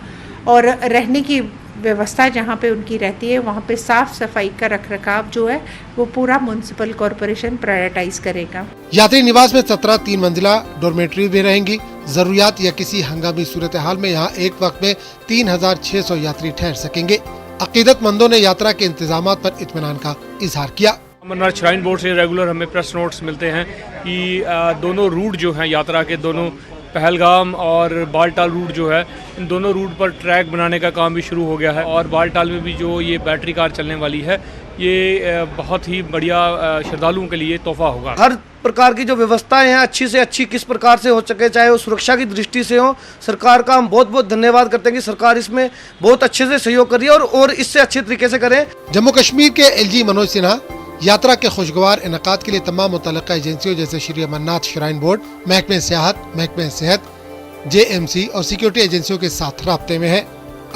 और रहने की व्यवस्था जहाँ पे उनकी रहती है वहाँ पे साफ़ सफाई का रखरखाव जो है वो पूरा म्युनिसिपल कॉरपोरेशन प्रायोरिटाइज करेगा। यात्री निवास में 17 3 मंजिला डॉर्मेट्री भी रहेंगी। जरूरियात या किसी हंगामी सूरत हाल में यहाँ एक वक्त में 3600 यात्री ठहर सकेंगे। अकीदतमंदों ने यात्रा के इंतजाम पर इत्मीनान का इजहार किया। अमरनाथ श्राइन बोर्ड से रेगुलर हमें प्रेस नोट्स मिलते हैं कि दोनों रूट जो हैं यात्रा के, दोनों पहलगाम और बालटाल रूट जो है, इन दोनों रूट पर ट्रैक बनाने का काम भी शुरू हो गया है। और बालटाल में भी जो ये बैटरी कार चलने वाली है, ये बहुत ही बढ़िया श्रद्धालुओं के लिए तोहफा होगा। हर प्रकार की जो व्यवस्थाएं हैं अच्छी से अच्छी किस प्रकार से हो सके, चाहे वो सुरक्षा की दृष्टि से हो, सरकार का हम बहुत बहुत धन्यवाद करते हैं कि सरकार इसमें बहुत अच्छे से सहयोग कर रही है और इससे अच्छे तरीके से करें। जम्मू कश्मीर के LG मनोज सिन्हा यात्रा के खुशगवार इनकाद के लिए तमाम मुतल्लिका एजेंसियों जैसे श्री अमरनाथ श्राइन बोर्ड, महकमे सियाहत, महकमे सेहत, JMC और सिक्योरिटी एजेंसियों के साथ राब्ते में है।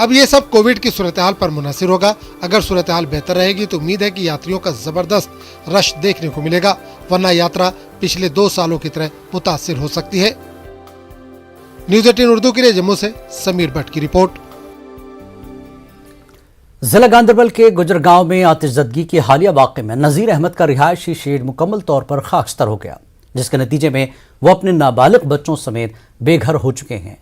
अब ये सब कोविड की सूरत हाल पर मुनहसर होगा। अगर सूरत हाल बेहतर रहेगी तो उम्मीद है कि यात्रियों का जबरदस्त रश देखने को मिलेगा, वरना यात्रा पिछले 2 सालों की तरह मुतासिर हो सकती है। न्यूज़ 18 उर्दू के लिए जम्मू से समीर भट्ट की रिपोर्ट। जिला गांधरबल के गुजरगांव में आतिशज़दगी के हालिया वाक़े में नज़ीर अहमद का रिहायशी शेड मुकम्मल तौर पर खाकस्तर हो गया, जिसके नतीजे में वो अपने नाबालिग बच्चों समेत बेघर हो चुके हैं।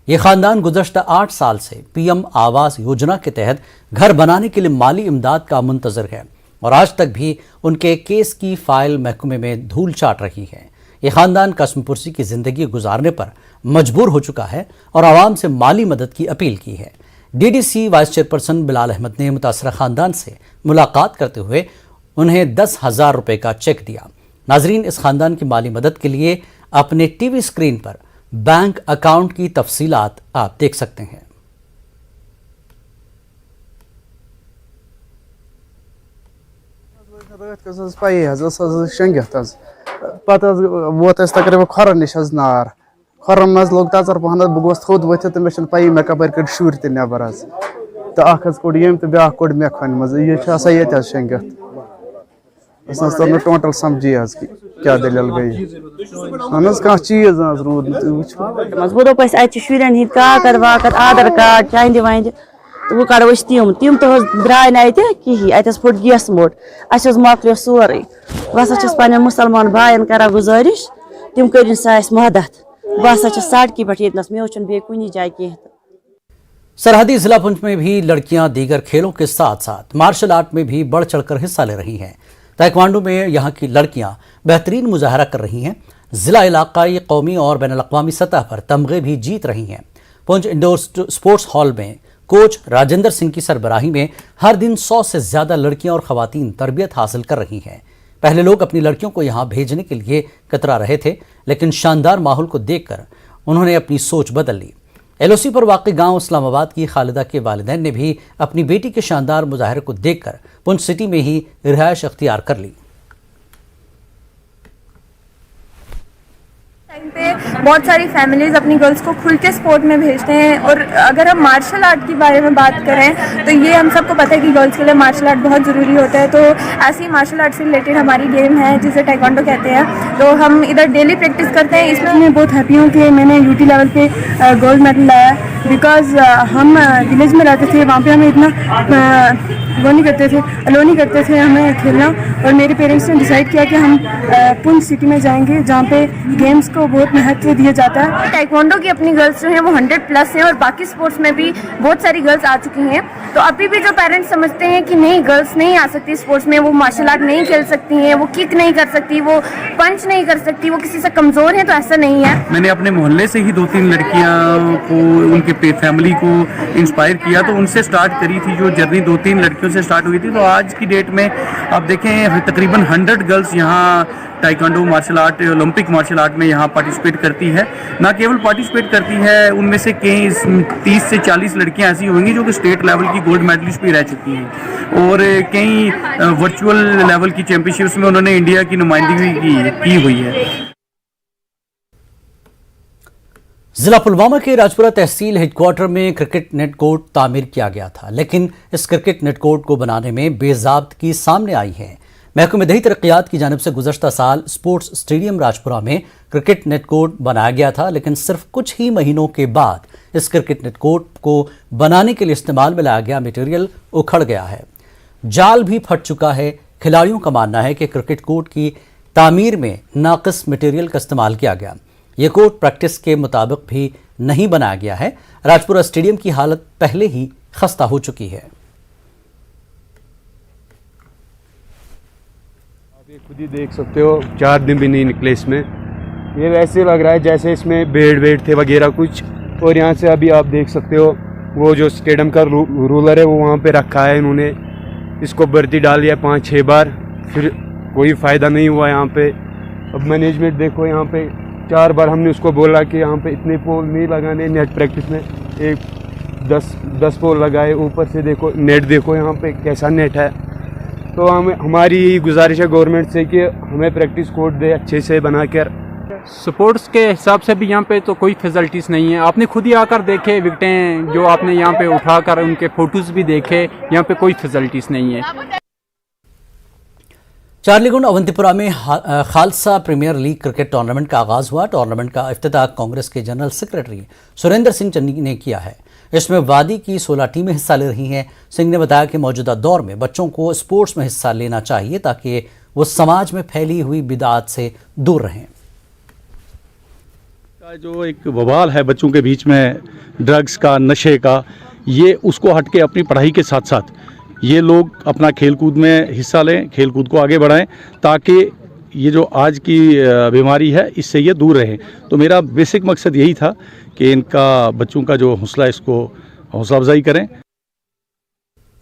ये खानदान गुज़श्ता 8 साल से PM आवास योजना के तहत घर बनाने के लिए माली इमदाद का मुंतज़र है और आज तक भी उनके केस की फाइल महकमे में धूल चाट रही है। ये खानदान कसमपुरसी की जिंदगी गुजारने पर मजबूर हो चुका है और आवाम से माली मदद की अपील की है। DDC vice chairperson Bilal Ahmad ने मुतासरा खानदान से मुलाकात करते हुए उन्हें 10,000 रुपये का चेक दिया। नाजरीन, इस खानदान की माली मदद के लिए अपने TV स्क्रीन पर बैंक अकाउंट की तफसीलात आप देख सकते हैं। खरम मज लोग तचर पहन बह गोस थोद वथित तो मे पी मे कपर कड़ शुर त नबर तो अख कोड़ यम तो ब्या कोड़ मे खन मज ये शेंगत तो मे टोटल समझी क्या दलील गई कह चीज रूद वो दोप शुरन हिंद काकद वाकद आधार कार्ड चांद वांद तो वो कड़ो तिम तो द्राय ना कहीं अत फुट गैस मोट अस मकलो सोरे बस पे मुसलमान भाइन कर गुजारिश तम कर मदद बस सड़क पे ये मे बे कुछ जाए कह। सरहदी जिला पुंछ में भी लड़कियां दीगर खेलों के साथ साथ मार्शल आर्ट में भी बढ़ चढ़कर हिस्सा ले रही हैं। ताइक्वांडो में यहाँ की लड़कियां बेहतरीन मुजाहरा कर रही हैं। जिला, इलाकाई, कौमी और बैनुल-अक़वामी सतह पर तमगे भी जीत रही हैं। पुंछ इंडोर स्पोर्ट्स हॉल में कोच राजेंद्र सिंह की सरबराही में हर दिन 100 से ज्यादा लड़कियां और खवातीन तरबियत हासिल कर रही हैं। पहले लोग अपनी लड़कियों को यहाँ भेजने के लिए कतरा रहे थे, लेकिन शानदार माहौल को देखकर उन्होंने अपनी सोच बदल ली। LOC पर वाक़ई गांव इस्लामाबाद की खालिदा के वालिदैन ने भी अपनी बेटी के शानदार मुजाहरे को देखकर पुंछ सिटी में ही रिहायश अख्तियार कर ली। टाइम पे बहुत सारी फैमिलीज़ अपनी गर्ल्स को खुल के स्पोर्ट में भेजते हैं। और अगर हम मार्शल आर्ट के बारे में बात करें तो ये हम सबको पता है कि गर्ल्स के लिए मार्शल आर्ट बहुत ज़रूरी होता है। तो ऐसी मार्शल आर्ट से रिलेटेड हमारी गेम है जिसे टाइक्वांडो कहते हैं। तो हम इधर डेली प्रैक्टिस करते हैं। इसमें मैं बहुत हैप्पी हूँ कि मैंने UT लेवल पे गोल्ड मेडल लाया, बिकॉज हम विलेज में रहते थे, वहाँ पर हमें इतना वो नहीं करते थे, अलो नहीं करते थे हमें खेलना। और मेरे पेरेंट्स ने डिसाइड किया कि हम पुंछ सिटी में जाएंगे जहाँ पे गेम्स को बहुत महत्व दिया जाता है। टाइक्वांडो की अपनी गर्ल्स जो हैं वो 100+ हैं और बाकी स्पोर्ट्स में भी बहुत सारी गर्ल्स आ चुकी हैं। तो अभी भी जो पेरेंट्स समझते हैं कि नहीं गर्ल्स नहीं आ सकती स्पोर्ट्स में, वो मार्शल आर्ट नहीं खेल सकती हैं, वो किक नहीं कर सकती, वो पंच नहीं कर सकती, वो किसी से कमज़ोर हैं, तो ऐसा नहीं है। मैंने अपने मोहल्ले से ही 2-3 लड़कियाँ को, उनके फैमिली को इंस्पायर किया, तो उनसे स्टार्ट करी थी जो जर्नी 2-3 लड़कियों से स्टार्ट हुई थी। तो आज की डेट में आप देखें तकरीबन 100 गर्ल्स यहाँ taekwondo martial art, Olympic martial art में यहाँ पार्टिसिपेट करती है। ना केवल पार्टिसिपेट करती है, उनमें से कई 30 से 40 लड़कियाँ ऐसी होंगी जो कि स्टेट लेवल की गोल्ड मेडलिस्ट भी रह चुकी हैं और कई वर्चुअल लेवल की चैंपियनशिप्स में उन्होंने इंडिया की नुमाइंदगी की हुई है। जिला पुलवामा के राजपुरा तहसील हेडक्वार्टर में क्रिकेट नेट कोर्ट तामीर किया गया था, लेकिन इस क्रिकेट नेट कोर्ट को बनाने में बेज़ाब्तगी सामने आई है। महकमे दही तरक्कियात की जानिब से गुज़श्ता साल स्पोर्ट्स स्टेडियम राजपुरा में क्रिकेट नेट कोर्ट बनाया गया था, लेकिन सिर्फ कुछ ही महीनों के बाद इस क्रिकेट नेट कोर्ट को बनाने के लिए इस्तेमाल में लाया गया मटेरियल उखड़ गया है, जाल भी फट चुका है। खिलाड़ियों का मानना है कि क्रिकेट कोर्ट की तामीर में नाक़िस मटेरियल का इस्तेमाल किया गया। ये कोर्ट प्रैक्टिस के मुताबिक भी नहीं बनाया गया है। राजपुरा स्टेडियम की हालत पहले ही खस्ता हो चुकी है। आप ये खुद ही देख सकते हो, 4 दिन भी नहीं निकले इसमें। ये वैसे लग रहा है जैसे इसमें बेड थे वगैरह कुछ। और यहाँ से अभी आप देख सकते हो वो जो स्टेडियम का रूलर है वो वहाँ पे रखा है इन्होंने। इसको भर्ती डाल दिया 5-6 बार, फिर कोई फ़ायदा नहीं हुआ यहाँ पे। अब मैनेजमेंट देखो, यहाँ पे 4 बार हमने उसको बोला कि यहाँ पे इतने पोल नहीं लगाने नेट प्रैक्टिस में, एक 10 पोल लगाए। ऊपर से देखो नेट, देखो यहाँ पे कैसा नेट है। तो हमारी गुजारिश है गवर्नमेंट से कि हमें प्रैक्टिस कोर्ट दे अच्छे से बना कर। स्पोर्ट्स के हिसाब से भी यहाँ पे तो कोई फैसिलिटीज़ नहीं है। आपने खुद ही आकर देखे विकेटें जो आपने यहाँ पे उठाकर उनके फोटोज़ भी देखे, यहाँ पे कोई फैसिलिटीज़ नहीं है। चार्लीगुंड अवंतीपुरा में Khalsa premier league cricket tournament का आगाज हुआ। टूर्नामेंट का इफ्तिताह कांग्रेस के जनरल सेक्रेटरी सुरेंद्र सिंह चन्नी ने किया है। इसमें वादी की 16 टीमें हिस्सा ले रही हैं। सिंह ने बताया कि मौजूदा दौर में बच्चों को स्पोर्ट्स में हिस्सा लेना चाहिए ताकि वो समाज में फैली हुई बिदात से दूर रहें। जो एक बवाल है बच्चों के बीच में ड्रग्स का, नशे का, ये उसको हटके अपनी पढ़ाई के साथ साथ ये लोग अपना खेलकूद में हिस्सा लें, खेलकूद को आगे बढ़ाएं ताकि ये जो आज की बीमारी है इससे ये दूर रहें। तो मेरा बेसिक मकसद यही था कि इनका बच्चों का जो हौसला, इसको हौसला अफजाई करें।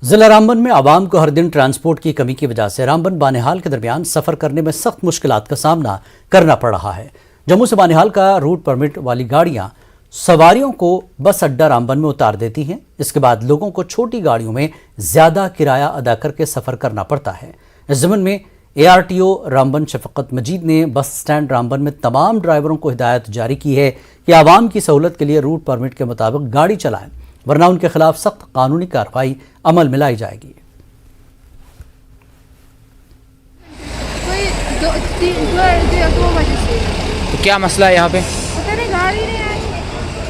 जिला रामबन में आवाम को हर दिन ट्रांसपोर्ट की कमी की वजह से रामबन बानिहाल के दरमियान सफ़र करने में सख्त मुश्किलात का सामना करना पड़ रहा है। जम्मू से बानिहाल का रूट परमिट वाली गाड़ियां सवारियों को बस अड्डा रामबन में उतार देती हैं। इसके बाद लोगों को छोटी गाड़ियों में ज़्यादा किराया अदा करके सफ़र करना पड़ता है। इस ज़मन में ARTO रामबन शफकत मजीद ने बस स्टैंड रामबन में तमाम ड्राइवरों को हिदायत जारी की है कि आवाम की सहूलत के लिए रूट परमिट के मुताबिक गाड़ी चलाएं, वरना उनके खिलाफ सख्त कानूनी कार्रवाई अमल में लाई जाएगी। तो क्या मसला है यहाँ पे?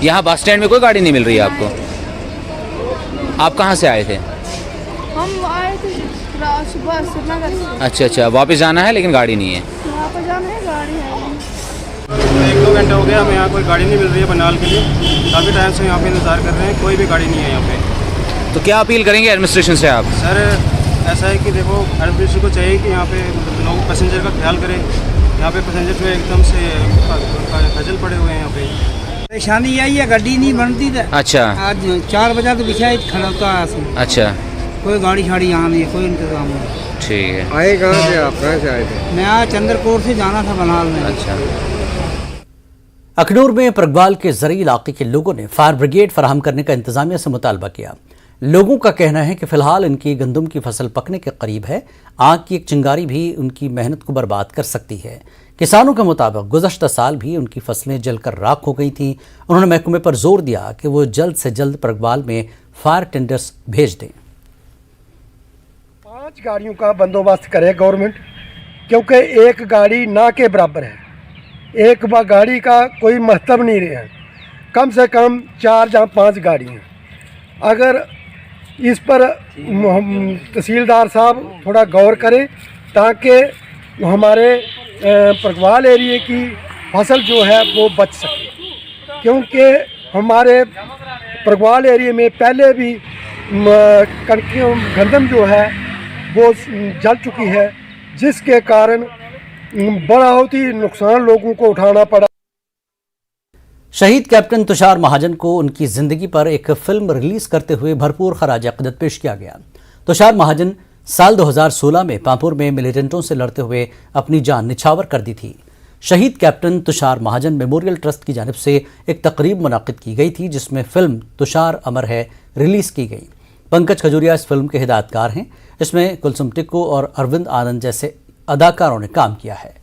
यहाँ बस स्टैंड में कोई गाड़ी नहीं मिल रही है आपको? आप कहाँ से आए थे? हम आए थे सुबह श्रीनगर। अच्छा, वापस जाना है लेकिन गाड़ी नहीं है। वापस जाना है, गाड़ी है। 1-2 घंटे हो गया हमें यहाँ कोई गाड़ी नहीं मिल रही है बनाल के लिए। काफ़ी टाइम से यहाँ पे इंतज़ार कर रहे हैं, कोई भी गाड़ी नहीं है यहाँ पे। तो क्या अपील करेंगे एडमिनिस्ट्रेशन से आप? सर ऐसा है कि देखो एडमिनिस्ट्रेशन को चाहिए कि यहाँ पे लोग पैसेंजर का ख्याल करें। यहाँ पे पैसेंजर जो एकदम से खजल पड़े हुए हैं यहाँ पे। परेशानी यही है, गाड़ी नहीं बनती है। अच्छा, आज 4 बजे तो बिछा खड़ा। अच्छा, कोई गाड़ी शाड़ी यहाँ नहीं है, कोई इंतजाम नहीं। ठीक है। आए कहाँ से आप? कहाँ से आए थे? मैं आज चंद्रकोट से जाना था बनाल में। अच्छा। अखनूर में प्रगवाल के जरिए इलाके के लोगों ने फायर ब्रिगेड फराहम करने का इंतजामिया से मुतालबा किया। लोगों का कहना है कि फिलहाल इनकी गंदम की फसल पकने के करीब है। आग की एक चिंगारी भी उनकी मेहनत को बर्बाद कर सकती है। किसानों के मुताबिक गुज़श्ता साल भी उनकी फसलें जलकर राख हो गई थीं। उन्होंने महकमे पर जोर दिया कि वो जल्द से जल्द प्रगवाल में फायर टेंडर्स भेज दें। 5 गाड़ियों का बंदोबस्त करे गवर्नमेंट, क्योंकि एक गाड़ी ना के बराबर है। एक गाड़ी का कोई महत्व नहीं रहा। कम से कम 4 या 5 गाड़ी हैं। अगर इस पर तहसीलदार साहब थोड़ा गौर करें ताकि हमारे प्रगवाल एरिए की फसल जो है वो बच सके, क्योंकि हमारे प्रगवाल एरिए में पहले भी गंदम जो है वो जल चुकी है, जिसके कारण बहुत ही नुकसान लोगों को उठाना पड़ा। शहीद कैप्टन तुषार महाजन को उनकी जिंदगी पर एक फिल्म रिलीज करते हुए भरपूर खराज अक़ीदत पेश किया गया। तुषार महाजन साल 2016 में पांपुर में मिलिटेंटों से लड़ते हुए अपनी जान निछावर कर दी थी। शहीद कैप्टन तुषार महाजन मेमोरियल ट्रस्ट की जानिब से एक तकरीब मुनाकिद की गई थी, जिसमें फिल्म तुषार अमर है रिलीज की गई। पंकज खजूरिया इस फिल्म के हिदायतकार हैं। इसमें कुलसुम टिक्कू और अरविंद आनंद जैसे अदाकारों ने काम किया है।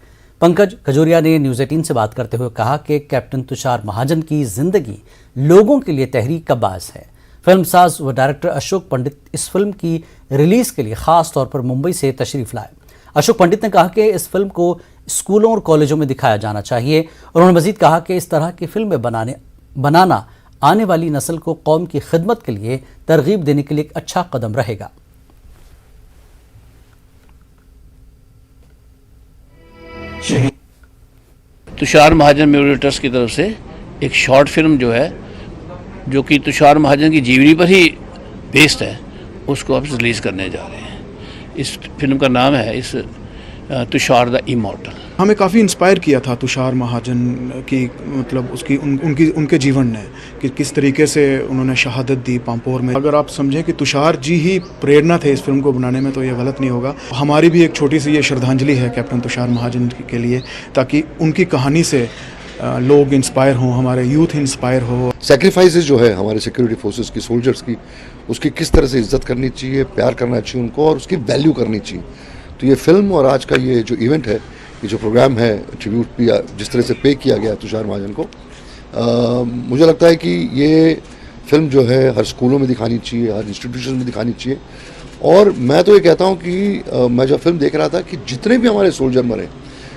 पंकज खजूरिया ने न्यूज़ 18 से बात करते हुए कहा कि कैप्टन तुषार महाजन की जिंदगी लोगों के लिए तहरीक का बास है। फिल्मसाज व डायरेक्टर अशोक पंडित इस फिल्म की रिलीज के लिए खास तौर पर मुंबई से तशरीफ लाए। अशोक पंडित ने कहा कि इस फिल्म को स्कूलों और कॉलेजों में दिखाया जाना चाहिए। उन्होंने मजीद कहा कि इस तरह की फिल्में बनाना आने वाली नस्ल को कौम की खिदमत के लिए तरगीब देने के लिए एक अच्छा कदम रहेगा। तुषार महाजन मेमोरियल ट्रस्ट की तरफ से एक शॉर्ट फिल्म जो है, जो कि तुषार महाजन की जीवनी पर ही बेस्ड है, उसको अब रिलीज़ करने जा रहे हैं। इस फिल्म का नाम है तुषार द इमॉर्टल। हमें काफ़ी इंस्पायर किया था तुषार महाजन की, मतलब उसकी उनके जीवन ने कि किस तरीके से उन्होंने शहादत दी पांपोर में। अगर आप समझें कि तुषार जी ही प्रेरणा थे इस फिल्म को बनाने में, तो ये गलत नहीं होगा। हमारी भी एक छोटी सी ये श्रद्धांजलि है कैप्टन तुषार महाजन के लिए, ताकि उनकी कहानी से लोग इंस्पायर हों, हमारे यूथ इंस्पायर हो। सेक्रीफाइसेस जो है हमारे सिक्योरिटी फोर्सेस की, सोल्जर्स की, उसकी किस तरह से इज्जत करनी चाहिए, प्यार करना चाहिए उनको, और उसकी वैल्यू करनी चाहिए। तो ये फिल्म और आज का ये जो इवेंट है, ये जो प्रोग्राम है, ट्रिब्यूट भी जिस तरह से पे किया गया तुषार महाजन को, मुझे लगता है कि ये फिल्म जो है हर स्कूलों में दिखानी चाहिए, हर इंस्टीट्यूशन में दिखानी चाहिए। और मैं तो ये कहता हूँ कि मैं जब फिल्म देख रहा था कि जितने भी हमारे सोल्जर मरे,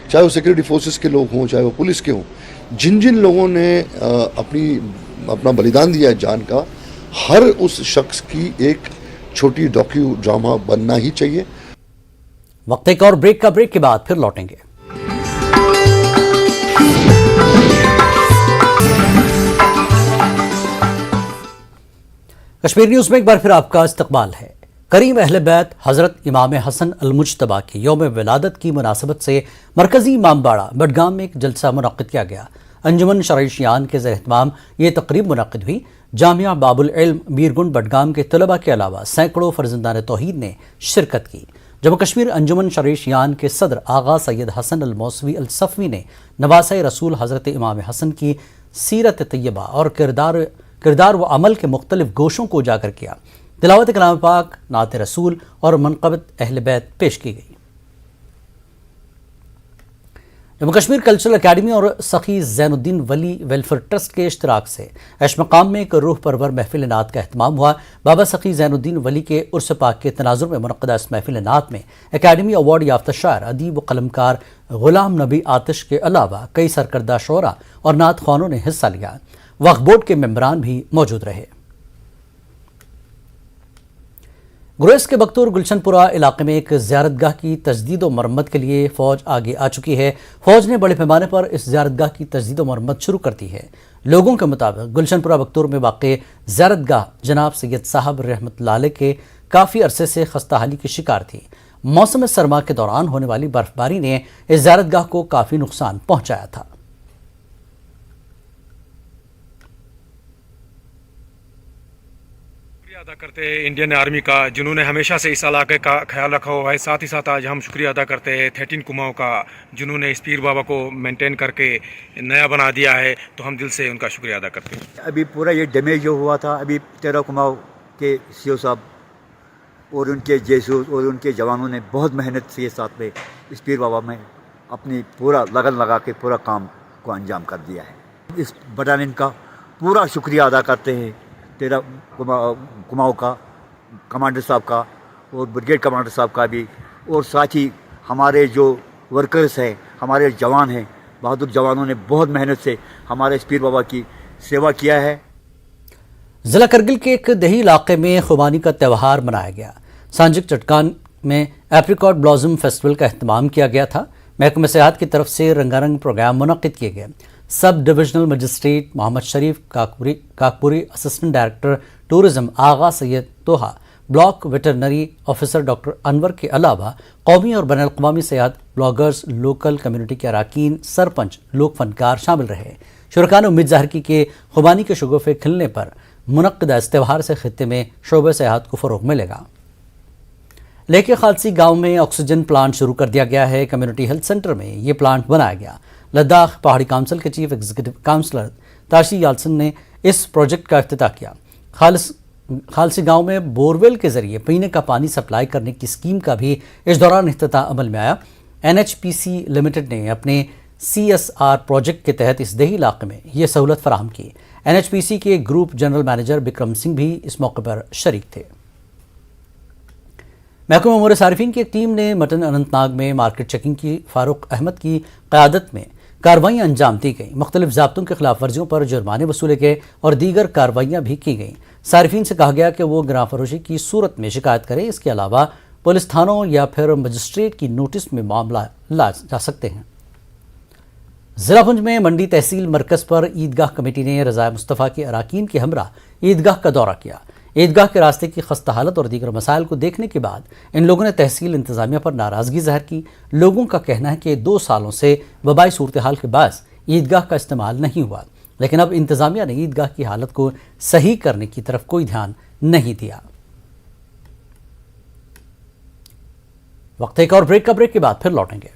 चाहे वो सिक्योरिटी फोर्सेस के लोग हों, चाहे वो पुलिस के हों, जिन जिन लोगों ने अपना बलिदान दिया है जान का, हर उस शख्स की एक छोटी डॉक्यू ड्रामा बनना ही चाहिए। वक्त एक और ब्रेक के बाद फिर लौटेंगे। कश्मीर न्यूज में एक बार फिर आपका इस्तकबाल है। करीम अहले बैत हजरत इमाम हसन अल मुज्तबा की यौम विलादत की मुनासबत से मरकजी इमामबाड़ा बडगाम में एक जलसा मुनक्किद किया गया। अंजुमन शरईशियान के ज़ेर-ए-एहतमाम ये तकरीब मुनक्किद हुई। जामिया बाबुल इल्म मीरगुंड बडगाम के तलबा के अलावा सैकड़ों फर्जंदान तौहीद ने शिरकत की। जम्मू कश्मीर अंजुमन शरईशियान के सदर आगा सैयद हसन अल मौसवी अल सफ़वी ने नवासा रसूल हज़रत इमाम हसन की सीरत तैयबा और किरदार व अमल के मुख्तलिफ गोशों को उजागर किया। तिलावत कलाम पाक, नात रसूल और मनक़बत अहले बैत पेश की गई। जम्मू कश्मीर कल्चरल अकेडमी और सखी ज़ैनुद्दीन वली वेलफेयर ट्रस्ट के इश्तराक से ऐशमकाम में एक रूह परवर महफिल नात का एहतमाम हुआ। बाबा सखी ज़ैनुद्दीन वली के उर्स पाक के तनाजुर में मुनक़्क़दा इस महफिल नात में अकेडमी अवार्ड याफ्ता शायर, अदीब व कलमकार गुलाम नबी आतिश के अलावा कई सरकर्दा शोरा और नात ख़्वानों ने हिस्सा लिया। वक्फ बोर्ड के मेंबरान भी मौजूद रहे। गुरेज के बख्तूर गुलशनपुरा इलाके में एक ज़ियारतगाह की तजदीद व मरम्मत के लिए फ़ौज आगे आ चुकी है। फ़ौज ने बड़े पैमाने पर इस ज़ियारतगाह की तजदीद व मरम्मत शुरू कर दी है। लोगों के मुताबिक गुलशनपुरा बख्तूर में वाक़े ज़ियारतगाह जनाब सैयद साहब रहमतुल्लाह अलैह के काफ़ी अरसे से खस्ता हाली की शिकार थी। मौसम सरमा के दौरान होने वाली बर्फबारी ने इस ज़ियारतगाह को काफ़ी नुकसान पहुँचाया था। अदा करते हैं इंडियन आर्मी का, जिन्होंने हमेशा से इस इलाके का ख्याल रखा हुआ है। साथ ही साथ आज हम शुक्रिया अदा करते हैं 13 कुमाऊं का, जिन्होंने इस पीर बाबा को मेंटेन करके नया बना दिया है। तो हम दिल से उनका शुक्रिया अदा करते हैं। अभी पूरा ये डैमेज जो हुआ था, अभी 13 कुमाऊं के सीओ साहब और उनके जेसूस और उनके जवानों ने बहुत मेहनत से साथ में इस पीर बाबा में अपनी पूरा लगन लगा के पूरा काम को अंजाम कर दिया है। इस बटालियन का पूरा शुक्रिया अदा करते हैं 13 कुमाऊं का कमांडर साहब का और ब्रिगेड कमांडर साहब का भी, और साथ ही हमारे जो वर्कर्स हैं, हमारे जवान हैं, बहादुर जवानों ने बहुत मेहनत से हमारे इस पीर बाबा की सेवा किया है। जिला करगिल के एक दही इलाके में खुबानी का त्यौहार मनाया गया। सांजिक चटकान में एप्रिकॉट ब्लॉसम फेस्टिवल का एहतमाम किया गया था। महकमे सेहत की तरफ से रंगारंग प्रोग्राम मुनक्किद किए गए। सब डिविजनल मजिस्ट्रेट मोहम्मद शरीफ काकपुरी, असिस्टेंट डायरेक्टर टूरिज्म आगा सैयद तोहा, block veterinary officer doctor Anwar के अलावा कौमी और बैनुल-अक़वामी सेहत ब्लॉगर्स, लोकल कम्युनिटी के अराकीन, सरपंच, लोक फनकार शामिल रहे। शुरका ने उम्मीद जाहिर की कि खुबानी के शगुफ़े खिलने पर मुनक्किदा इस त्यौहार से खित्ते में शोबे सेहत को फ़रोग़ मिलेगा। लेके खालसी गांव में ऑक्सीजन प्लांट शुरू कर दिया गया है। कम्युनिटी हेल्थ सेंटर में ये प्लांट बनाया गया। लद्दाख पहाड़ी काउंसिल के चीफ एग्जीक्यूटिव काउंसलर ताशी याल्सन ने इस प्रोजेक्ट का इफ्तिताह किया। खालसी गांव में बोरवेल के जरिए पीने का पानी सप्लाई करने की स्कीम का भी इस दौरान इफ्तिताह अमल में आया। NHPC लिमिटेड ने अपने CSR प्रोजेक्ट के तहत इस देही इलाके में ये सहूलत फराहम की। NHPC के group general manager Bikram Singh भी इस मौके पर शरीक थे। महकमा उमूर सारिफीन की एक टीम ने मटन अनंतनाग में मार्केट चेकिंग की फारूक अहमद की क़यादत में कार्रवाइयाँ अंजाम दी गई। मुख्तलिफ ज़ाब्तों के खिलाफ वर्जियों पर जुर्माने वसूले गए और दीगर कार्रवाइयाँ भी की गईं। सारिफीन से कहा गया कि वो गिरां फरोशी की सूरत में शिकायत करें। इसके अलावा पुलिस थानों या फिर मजिस्ट्रेट की नोटिस में मामला ला जा सकते हैं। ज़िला पुंछ में मंडी तहसील मरकज़ पर ईदगाह कमेटी ने रज़ाए मुस्तफ़ा के अराकीन के हमरा ईदगाह का दौरा किया। ईदगाह के रास्ते की खस्ता हालत और दीगर मसाइल को देखने के बाद इन लोगों ने तहसील इंतज़ामिया पर नाराज़गी ज़ाहिर की। लोगों का कहना है कि 2 सालों से वबाई सूरत हाल के बाद ईदगाह का इस्तेमाल नहीं हुआ, लेकिन अब इंतज़ामिया ने ईदगाह की हालत को सही करने की तरफ कोई ध्यान नहीं दिया। वक्त एक और ब्रेक के बाद फिर लौटेंगे।